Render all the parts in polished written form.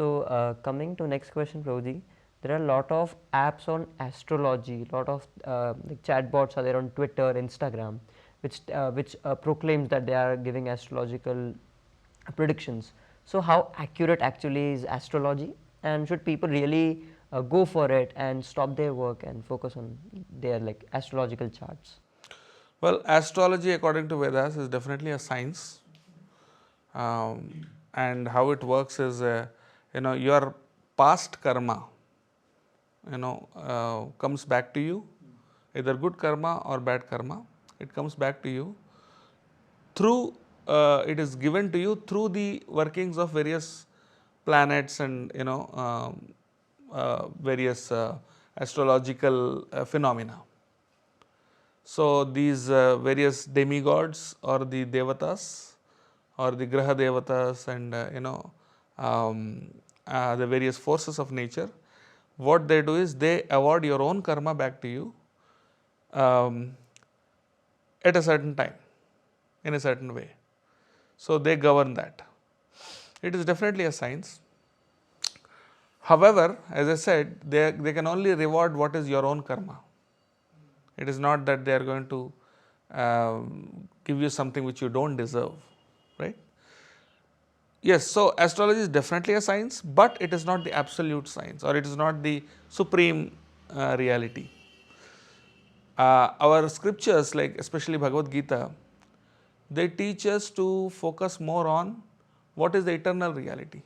So coming to next question, Prabhuji, there are a lot of apps on astrology, lot of like chatbots are there on Twitter, Instagram, which proclaims that they are giving astrological predictions. So how accurate actually is astrology, and should people really go for it and stop their work and focus on their like astrological charts? Well, astrology according to Vedas is definitely a science, and how it works is, your past karma, comes back to you, either good karma or bad karma. It comes back to you through, it is given to you through the workings of various planets and various astrological phenomena. So these various demigods or the devatas or the graha devatas and the various forces of nature, what they do is they award your own karma back to you um, at a certain time, in a certain way. So they govern that. It is definitely a science. However, as I said, they can only reward what is your own karma. It is not that they are going to give you something which you don't deserve, right? Yes, so astrology is definitely a science, but it is not the absolute science, or it is not the supreme reality. Our scriptures, like especially Bhagavad Gita, they teach us to focus more on what is the eternal reality,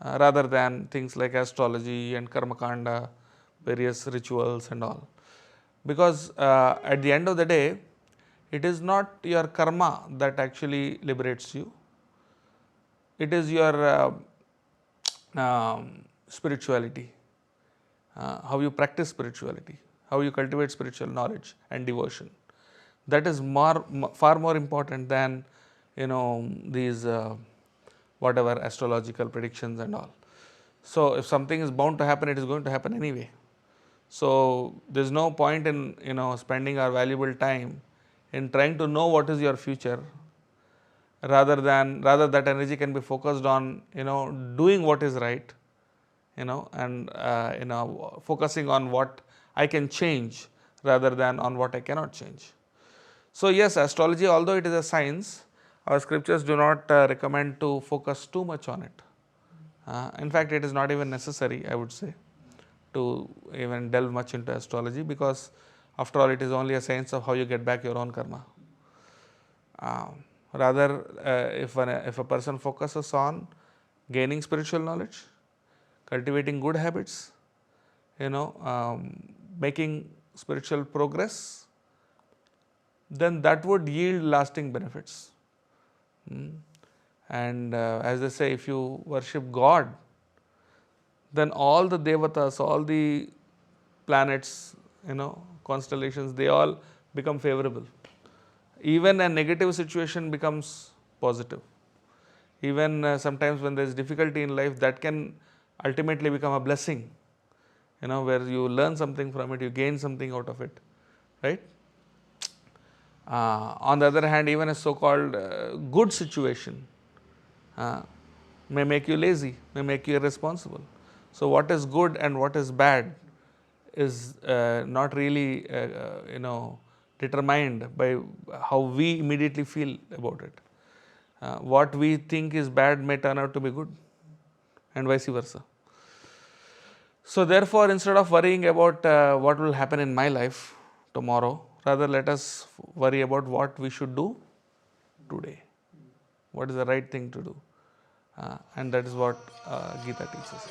rather than things like astrology and karma kanda, various rituals and all. Because at the end of the day, it is not your karma that actually liberates you, it is your spirituality, how you practice spirituality, how you cultivate spiritual knowledge and devotion. That is far more important than these whatever astrological predictions and all. So if something is bound to happen, it is going to happen anyway. So there is no point in spending our valuable time in trying to know what is your future, rather that energy can be focused on doing what is right, and focusing on what I can change rather than on what I cannot change. So yes, astrology, although it is a science, our scriptures do not recommend to focus too much on it. In fact, it is not even necessary, I would say, to even delve much into astrology, because after all, it is only a science of how you get back your own karma. Rather, if a person focuses on gaining spiritual knowledge, cultivating good habits, making spiritual progress, then that would yield lasting benefits. And as they say, if you worship God, then all the devatas, all the planets, constellations, they all become favorable. Even a negative situation becomes positive. Even sometimes when there is difficulty in life, that can ultimately become a blessing, where you learn something from it, you gain something out of it, right? On the other hand, even a so-called good situation may make you lazy, may make you irresponsible. So what is good and what is bad is not really determined by how we immediately feel about it. What we think is bad may turn out to be good, and vice versa. So therefore, instead of worrying about what will happen in my life tomorrow, rather let us worry about what we should do today. What is the right thing to do? And that is what Gita teaches us.